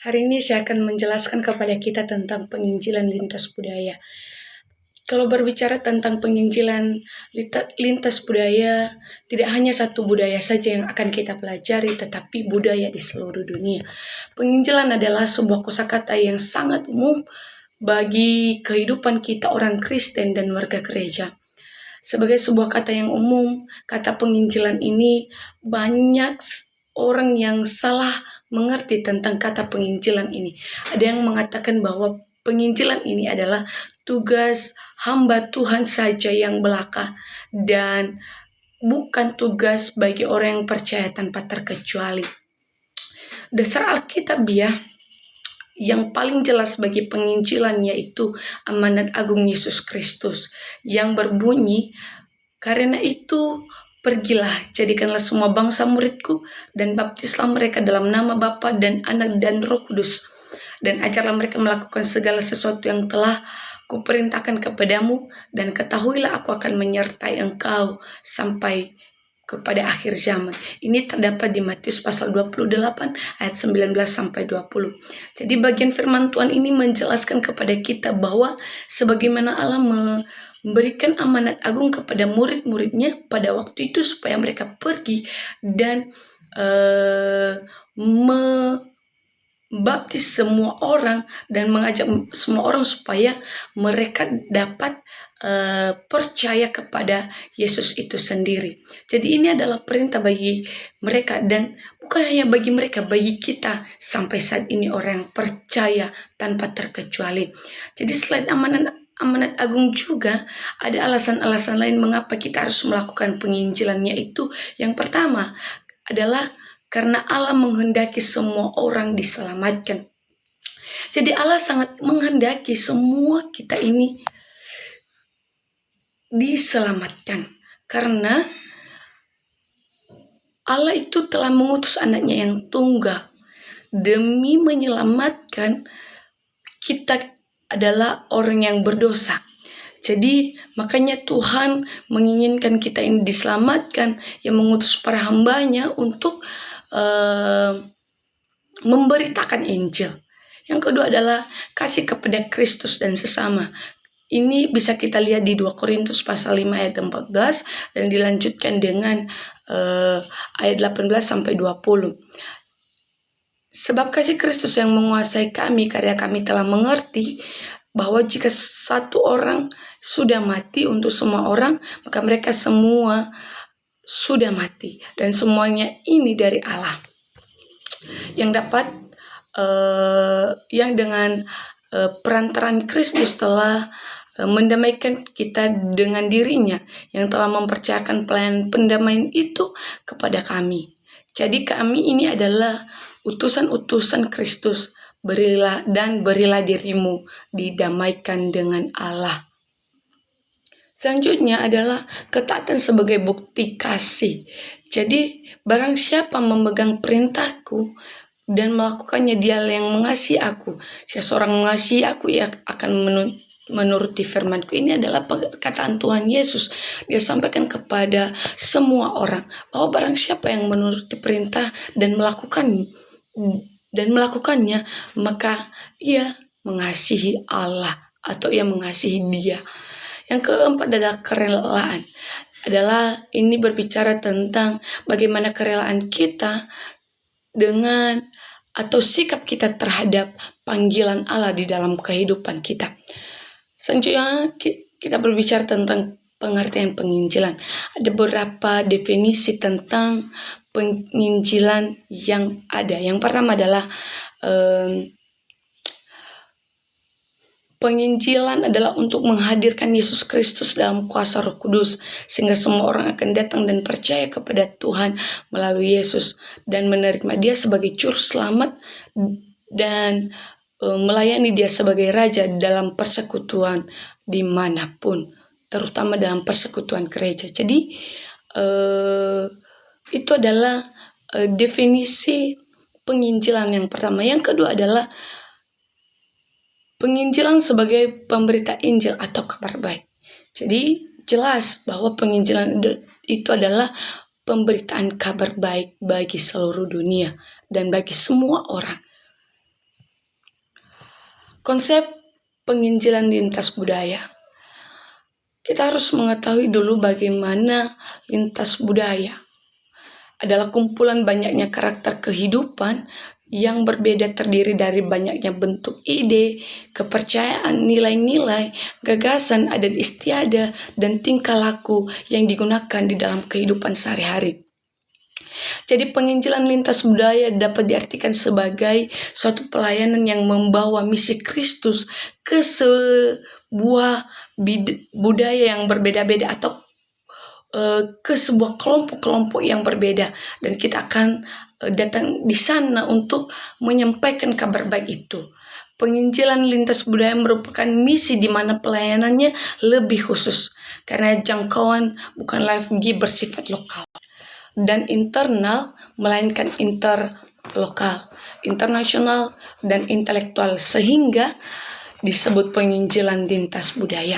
Hari ini saya akan menjelaskan kepada kita tentang penginjilan lintas budaya. Kalau berbicara tentang penginjilan lintas budaya, tidak hanya satu budaya saja yang akan kita pelajari, tetapi budaya di seluruh dunia. Penginjilan adalah sebuah kosakata yang sangat umum bagi kehidupan kita orang Kristen dan warga gereja. Sebagai sebuah kata yang umum, kata penginjilan ini banyak orang yang salah mengerti tentang kata penginjilan ini. Ada yang mengatakan bahwa penginjilan ini adalah tugas hamba Tuhan saja yang belaka dan bukan tugas bagi orang yang percaya tanpa terkecuali. Dasar Alkitab yang paling jelas bagi penginjilan yaitu amanat agung Yesus Kristus yang berbunyi, karena itu pergilah, jadikanlah semua bangsa muridku dan baptislah mereka dalam nama Bapa dan Anak dan Roh Kudus, dan ajarlah mereka melakukan segala sesuatu yang telah kuperintahkan kepadamu, dan ketahuilah aku akan menyertai engkau sampai kepada akhir zaman. Ini terdapat di Matius pasal 28 ayat 19 sampai 20. Jadi bagian firman Tuhan ini menjelaskan kepada kita bahwa sebagaimana Allah memberikan amanat agung kepada murid-muridnya pada waktu itu supaya mereka pergi dan membaptis semua orang dan mengajak semua orang supaya mereka dapat percaya kepada Yesus itu sendiri. Jadi ini adalah perintah bagi mereka, dan bukan hanya bagi mereka, bagi kita sampai saat ini orang yang percaya tanpa terkecuali. Jadi selain amanat agung juga ada alasan-alasan lain mengapa kita harus melakukan penginjilannya itu. Yang pertama adalah karena Allah menghendaki semua orang diselamatkan. Jadi Allah sangat menghendaki semua kita ini diselamatkan, karena Allah itu telah mengutus anaknya yang tunggal demi menyelamatkan kita adalah orang yang berdosa. Jadi makanya Tuhan menginginkan kita ini diselamatkan, yang mengutus para hambanya untuk memberitakan Injil. Yang kedua adalah kasih kepada Kristus dan sesama. Ini bisa kita lihat di 2 Korintus pasal 5 ayat 14 dan dilanjutkan dengan ayat 18 sampai 20. Sebab kasih Kristus yang menguasai kami, karena kami telah mengerti bahwa jika satu orang sudah mati untuk semua orang, maka mereka semua sudah mati, dan semuanya ini dari Allah yang dapat yang dengan perantaraan Kristus telah mendamaikan kita dengan dirinya, yang telah mempercayakan pelayanan pendamaian itu kepada kami. Jadi kami ini adalah utusan-utusan Kristus. Berilah dirimu didamaikan dengan Allah. Selanjutnya adalah ketaatan sebagai bukti kasih. Jadi barang siapa memegang perintahku dan melakukannya, dia yang mengasihi aku. Jika seorang mengasihi aku, ia akan menuruti firmanku. Ini adalah perkataan Tuhan Yesus. Dia sampaikan kepada semua orang bahwa barang siapa yang menuruti perintah dan melakukannya, maka ia mengasihi Allah atau ia mengasihi Dia. Yang keempat adalah kerelaan. Ini berbicara tentang bagaimana kerelaan kita dengan atau sikap kita terhadap panggilan Allah di dalam kehidupan kita. Selanjutnya kita berbicara tentang pengertian penginjilan. Ada beberapa definisi tentang penginjilan yang ada. Yang pertama adalah penginjilan adalah untuk menghadirkan Yesus Kristus dalam kuasa Roh Kudus, sehingga semua orang akan datang dan percaya kepada Tuhan melalui Yesus dan menerima Dia sebagai juru selamat dan melayani Dia sebagai Raja dalam persekutuan dimanapun, terutama dalam persekutuan gereja. Jadi itu adalah definisi penginjilan yang pertama. Yang kedua adalah penginjilan sebagai pemberita Injil atau kabar baik. Jadi jelas bahwa penginjilan itu adalah pemberitaan kabar baik bagi seluruh dunia dan bagi semua orang. Konsep penginjilan lintas budaya. Kita harus mengetahui dulu bagaimana lintas budaya adalah kumpulan banyaknya karakter kehidupan yang berbeda, terdiri dari banyaknya bentuk ide, kepercayaan, nilai-nilai, gagasan, adat istiadat, dan tingkah laku yang digunakan di dalam kehidupan sehari-hari. Jadi penginjilan lintas budaya dapat diartikan sebagai suatu pelayanan yang membawa misi Kristus ke sebuah budaya yang berbeda-beda atau ke sebuah kelompok-kelompok yang berbeda, dan kita akan datang di sana untuk menyampaikan kabar baik itu. Penginjilan lintas budaya merupakan misi di mana pelayanannya lebih khusus karena jangkauan bukan lagi bersifat lokal dan internal, melainkan interlokal, internasional, dan intelektual, sehingga disebut penginjilan lintas budaya.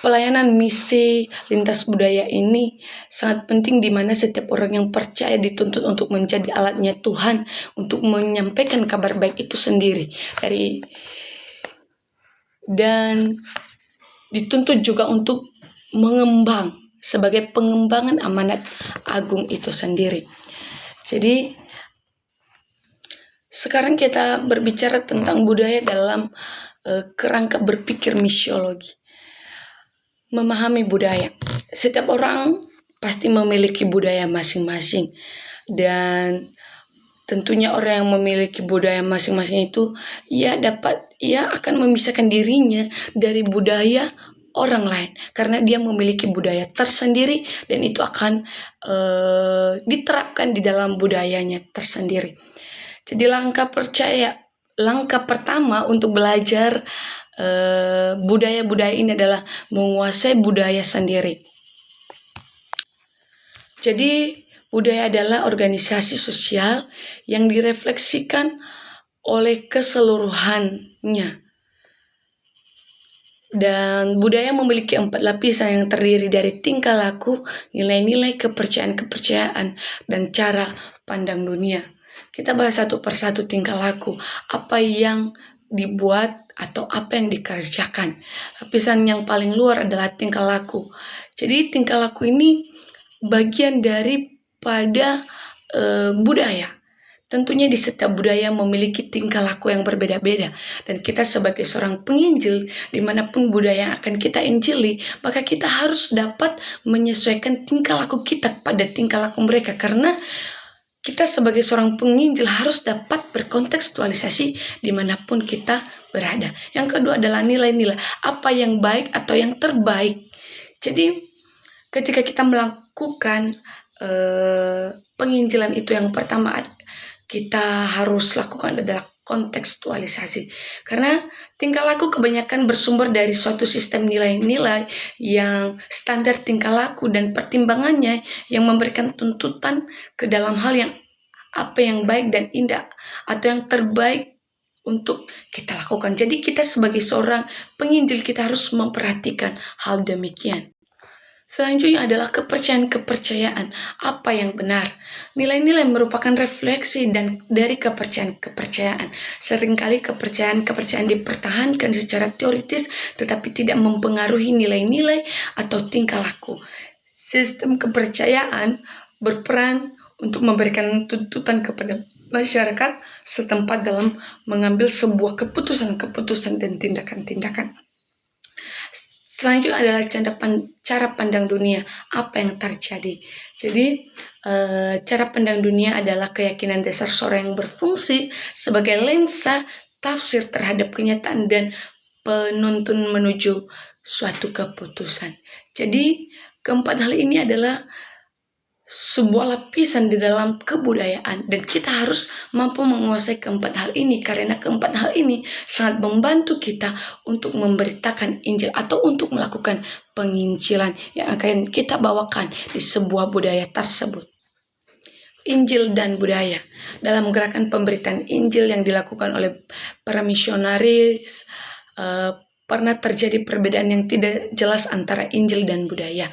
Pelayanan misi lintas budaya ini sangat penting, di mana setiap orang yang percaya dituntut untuk menjadi alatnya Tuhan untuk menyampaikan kabar baik itu sendiri dan dituntut juga untuk mengembang sebagai pengembangan amanat agung itu sendiri. Jadi sekarang kita berbicara tentang budaya dalam kerangka berpikir misiologi. Memahami budaya. Setiap orang pasti memiliki budaya masing-masing, dan tentunya orang yang memiliki budaya masing-masing itu ia akan memisahkan dirinya dari budaya orang lain karena dia memiliki budaya tersendiri, dan itu akan diterapkan di dalam budayanya tersendiri. Jadi langkah pertama untuk belajar budaya-budaya ini adalah menguasai budaya sendiri. Jadi budaya adalah organisasi sosial yang direfleksikan oleh keseluruhannya. Dan budaya memiliki 4 lapisan yang terdiri dari tingkah laku, nilai-nilai, kepercayaan, dan cara pandang dunia. Kita bahas satu persatu tingkah laku, apa yang dibuat atau apa yang dikerjakan. Lapisan yang paling luar adalah tingkah laku. Jadi tingkah laku ini bagian daripada budaya. Tentunya di setiap budaya memiliki tingkah laku yang berbeda-beda, dan kita sebagai seorang penginjil, dimanapun budaya yang akan kita injili, maka kita harus dapat menyesuaikan tingkah laku kita pada tingkah laku mereka, karena kita sebagai seorang penginjil harus dapat berkontekstualisasi dimanapun kita berada. Yang kedua adalah nilai-nilai, apa yang baik atau yang terbaik. Jadi ketika kita melakukan penginjilan itu, yang pertama kita harus lakukan adalah kontekstualisasi. Karena tingkah laku kebanyakan bersumber dari suatu sistem nilai-nilai yang standar tingkah laku dan pertimbangannya yang memberikan tuntutan ke dalam hal yang apa yang baik dan indah atau yang terbaik untuk kita lakukan. Jadi kita sebagai seorang penginjil, kita harus memperhatikan hal demikian. Selanjutnya adalah kepercayaan, apa yang benar. Nilai-nilai merupakan refleksi dari kepercayaan. Seringkali kepercayaan dipertahankan secara teoritis, tetapi tidak mempengaruhi nilai-nilai atau tingkah laku. Sistem kepercayaan berperan untuk memberikan tuntutan kepada masyarakat setempat dalam mengambil sebuah keputusan dan tindakan-tindakan. Selanjutnya adalah cara pandang dunia, apa yang terjadi. Jadi cara pandang dunia adalah keyakinan dasar seorang yang berfungsi sebagai lensa tafsir terhadap kenyataan dan penuntun menuju suatu keputusan. Jadi keempat hal ini adalah sebuah lapisan di dalam kebudayaan, dan kita harus mampu menguasai keempat hal ini, karena keempat hal ini sangat membantu kita untuk memberitakan Injil atau untuk melakukan penginjilan yang akan kita bawakan di sebuah budaya tersebut. Injil dan budaya. Dalam gerakan pemberitaan Injil yang dilakukan oleh para misionaris, pernah terjadi perbedaan yang tidak jelas antara Injil dan budaya.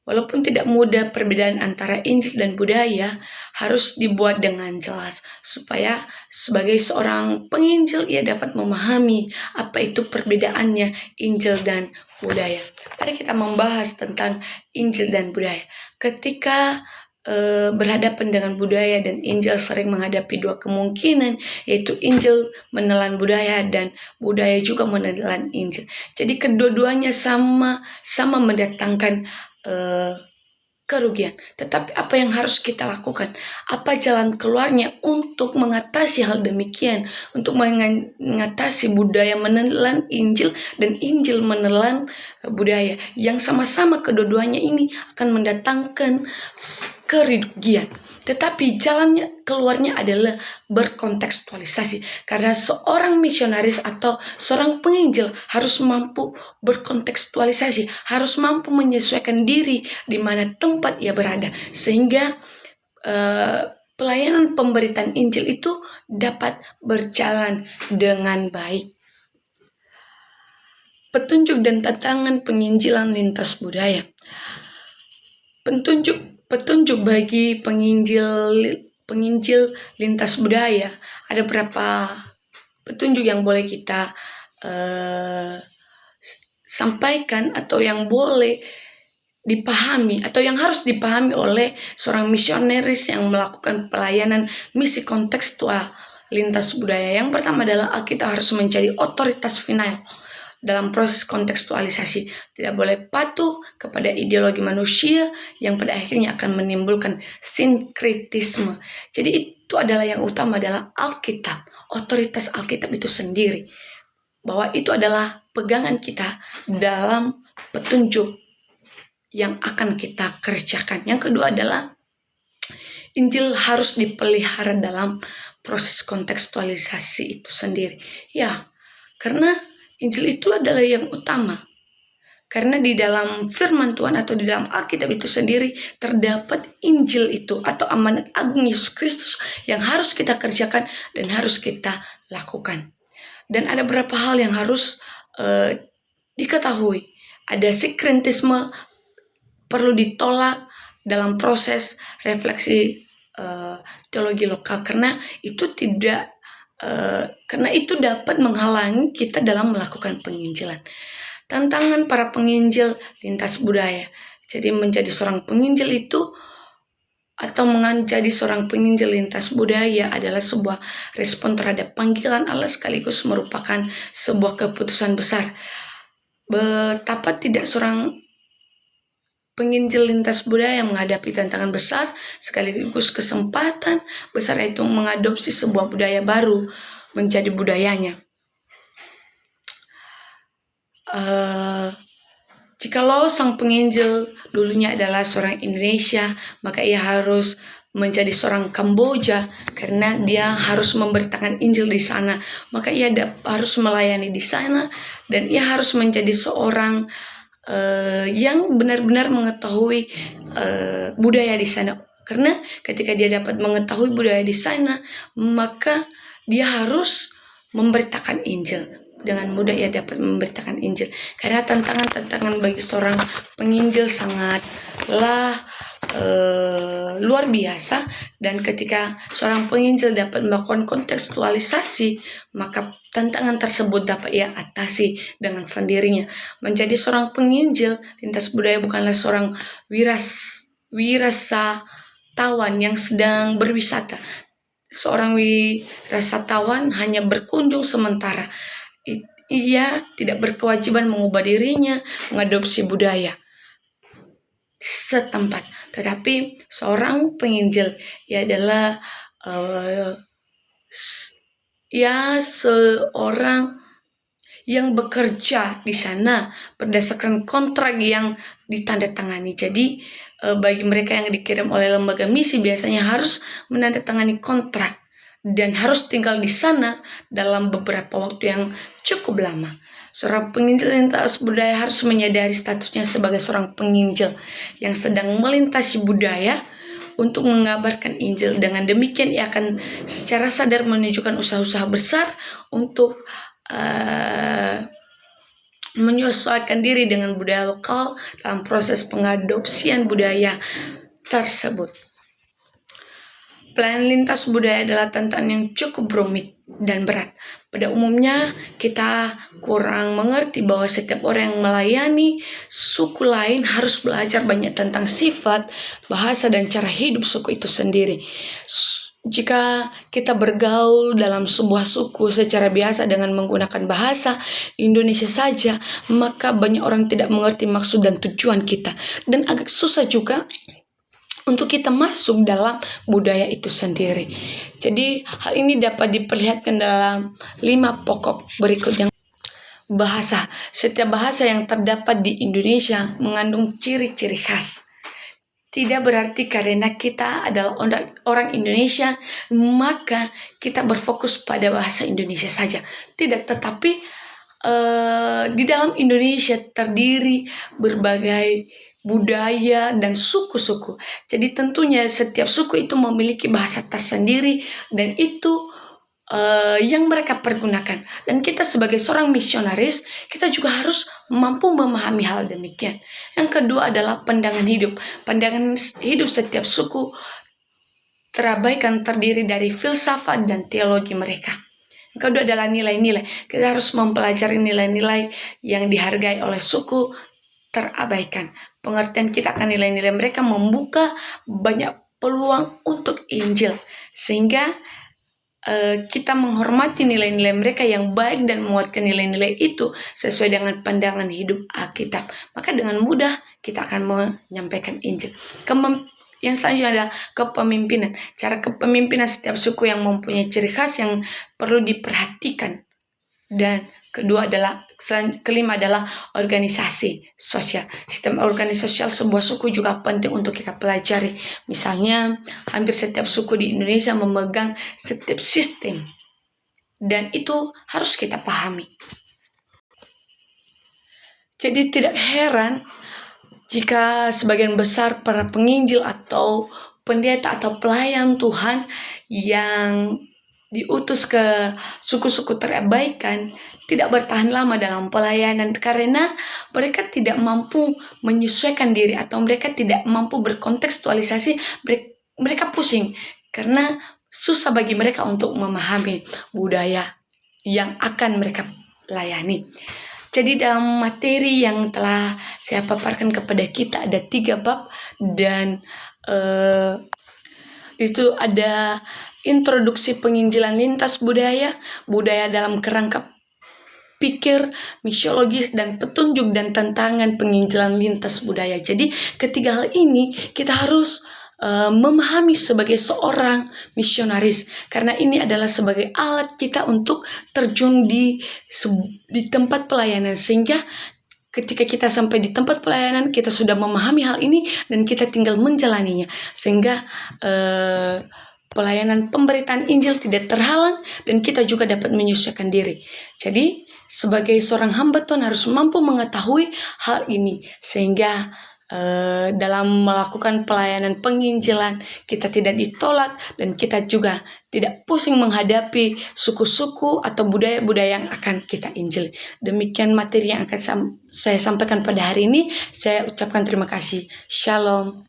Walaupun tidak mudah, perbedaan antara Injil dan budaya harus dibuat dengan jelas supaya sebagai seorang penginjil ia dapat memahami apa itu perbedaannya Injil dan budaya. Mari kita membahas tentang Injil dan budaya. Ketika berhadapan dengan budaya dan Injil sering menghadapi dua kemungkinan, yaitu Injil menelan budaya dan budaya juga menelan Injil. Jadi kedua-duanya sama mendatangkan kerugian. Tetapi apa yang harus kita lakukan? Apa jalan keluarnya untuk mengatasi hal demikian? Untuk mengatasi budaya menelan Injil dan Injil menelan budaya. Yang sama-sama kedua-duanya ini akan mendatangkan kerugian. Tetapi jalannya keluarnya adalah berkontekstualisasi. Karena seorang misionaris atau seorang penginjil harus mampu berkontekstualisasi, harus mampu menyesuaikan diri di mana tempat ia berada, sehingga pelayanan pemberitaan Injil itu dapat berjalan dengan baik. Petunjuk dan tantangan penginjilan lintas budaya. Petunjuk bagi penginjil lintas budaya. Ada beberapa petunjuk yang boleh kita sampaikan atau yang boleh dipahami atau yang harus dipahami oleh seorang misionaris yang melakukan pelayanan misi kontekstual lintas budaya. Yang pertama adalah kita harus menjadi otoritas final dalam proses kontekstualisasi. Tidak boleh patuh kepada ideologi manusia yang pada akhirnya akan menimbulkan sinkritisme. Jadi itu adalah yang utama adalah Alkitab, otoritas Alkitab itu sendiri. Bahwa itu adalah pegangan kita dalam petunjuk yang akan kita kerjakan. Yang kedua adalah Injil harus dipelihara dalam proses kontekstualisasi itu sendiri. Ya, karena Injil itu adalah yang utama. Karena di dalam firman Tuhan atau di dalam Alkitab itu sendiri terdapat Injil itu atau amanat agung Yesus Kristus yang harus kita kerjakan dan harus kita lakukan. Dan ada beberapa hal yang harus diketahui. Ada sinkretisme perlu ditolak dalam proses refleksi teologi lokal karena itu dapat menghalangi kita dalam melakukan penginjilan. Tantangan para penginjil lintas budaya. Jadi menjadi seorang penginjil itu atau menjadi seorang penginjil lintas budaya adalah sebuah respon terhadap panggilan Allah sekaligus merupakan sebuah keputusan besar. Betapa tidak seorang penginjil lintas budaya yang menghadapi tantangan besar sekaligus kesempatan besar itu mengadopsi sebuah budaya baru menjadi budayanya. Jikalau sang penginjil dulunya adalah seorang Indonesia, maka ia harus menjadi seorang Kamboja karena dia harus memberitakan Injil di sana. Maka ia harus melayani di sana dan ia harus menjadi seorang yang benar-benar mengetahui budaya di sana. Karena ketika dia dapat mengetahui budaya di sana, maka dia harus memberitakan Injil. Dengan mudah ia dapat memberitakan Injil. Karena tantangan bagi seorang penginjil sangatlah luar biasa. Dan ketika seorang penginjil dapat melakukan kontekstualisasi, maka tantangan tersebut dapat ia atasi dengan sendirinya. Menjadi seorang penginjil lintas budaya bukanlah seorang wirasatawan yang sedang berwisata. Seorang wirasatawan hanya berkunjung sementara. Ia tidak berkewajiban mengubah dirinya, mengadopsi budaya setempat. Tetapi seorang penginjil ia adalah seorang yang bekerja di sana berdasarkan kontrak yang ditandatangani. Jadi bagi mereka yang dikirim oleh lembaga misi biasanya harus menandatangani kontrak dan harus tinggal di sana dalam beberapa waktu yang cukup lama. Seorang penginjil lintas budaya harus menyadari statusnya sebagai seorang penginjil yang sedang melintasi budaya untuk mengabarkan Injil. Dengan demikian ia akan secara sadar menunjukkan usaha-usaha besar untuk menyesuaikan diri dengan budaya lokal dalam proses pengadopsian budaya tersebut. Pelayanan lintas budaya adalah tantangan yang cukup rumit dan berat. Pada umumnya, kita kurang mengerti bahwa setiap orang yang melayani suku lain harus belajar banyak tentang sifat, bahasa, dan cara hidup suku itu sendiri. Jika kita bergaul dalam sebuah suku secara biasa dengan menggunakan bahasa Indonesia saja, maka banyak orang tidak mengerti maksud dan tujuan kita. Dan agak susah juga untuk kita masuk dalam budaya itu sendiri. Jadi hal ini dapat diperlihatkan dalam 5 pokok berikut yang bahasa. Setiap bahasa yang terdapat di Indonesia mengandung ciri-ciri khas. Tidak berarti karena kita adalah orang Indonesia, maka kita berfokus pada bahasa Indonesia saja. Tidak, tetapi di dalam Indonesia terdiri berbagai budaya dan suku-suku. Jadi tentunya setiap suku itu memiliki bahasa tersendiri dan itu yang mereka pergunakan. Dan kita sebagai seorang misionaris, kita juga harus mampu memahami hal demikian. Yang kedua adalah pandangan hidup. Pandangan hidup setiap suku terabaikan terdiri dari filsafat dan teologi mereka. Yang kedua adalah nilai-nilai. Kita harus mempelajari nilai-nilai yang dihargai oleh suku terabaikan. Pengertian kita akan nilai-nilai mereka membuka banyak peluang untuk Injil. Sehingga kita menghormati nilai-nilai mereka yang baik dan menguatkan nilai-nilai itu sesuai dengan pandangan hidup Alkitab. Maka dengan mudah kita akan menyampaikan Injil. Yang selanjutnya adalah kepemimpinan. Cara kepemimpinan setiap suku yang mempunyai ciri khas yang perlu diperhatikan. Dan kelima adalah organisasi sosial. Sistem organisasi sosial sebuah suku juga penting untuk kita pelajari. Misalnya, hampir setiap suku di Indonesia memegang setiap sistem. Dan itu harus kita pahami. Jadi tidak heran jika sebagian besar para penginjil atau pendeta atau pelayan Tuhan yang diutus ke suku-suku terabaikan tidak bertahan lama dalam pelayanan karena mereka tidak mampu menyesuaikan diri atau mereka tidak mampu berkontekstualisasi. Mereka pusing karena susah bagi mereka untuk memahami budaya yang akan mereka layani. Jadi dalam materi yang telah saya paparkan kepada kita ada 3 bab dan itu ada introduksi penginjilan lintas budaya, budaya dalam kerangka pikir, misiologis, dan petunjuk dan tantangan penginjilan lintas budaya. Jadi ketiga hal ini kita harus memahami sebagai seorang misionaris karena ini adalah sebagai alat kita untuk terjun di tempat pelayanan sehingga ketika kita sampai di tempat pelayanan kita sudah memahami hal ini dan kita tinggal menjalaninya sehingga pelayanan pemberitaan Injil tidak terhalang dan kita juga dapat menyesuaikan diri. Jadi sebagai seorang hamba Tuhan harus mampu mengetahui hal ini sehingga dalam melakukan pelayanan penginjilan kita tidak ditolak dan kita juga tidak pusing menghadapi suku-suku atau budaya-budaya yang akan kita injil. Demikian materi yang akan saya sampaikan pada hari ini. Saya ucapkan terima kasih. Shalom.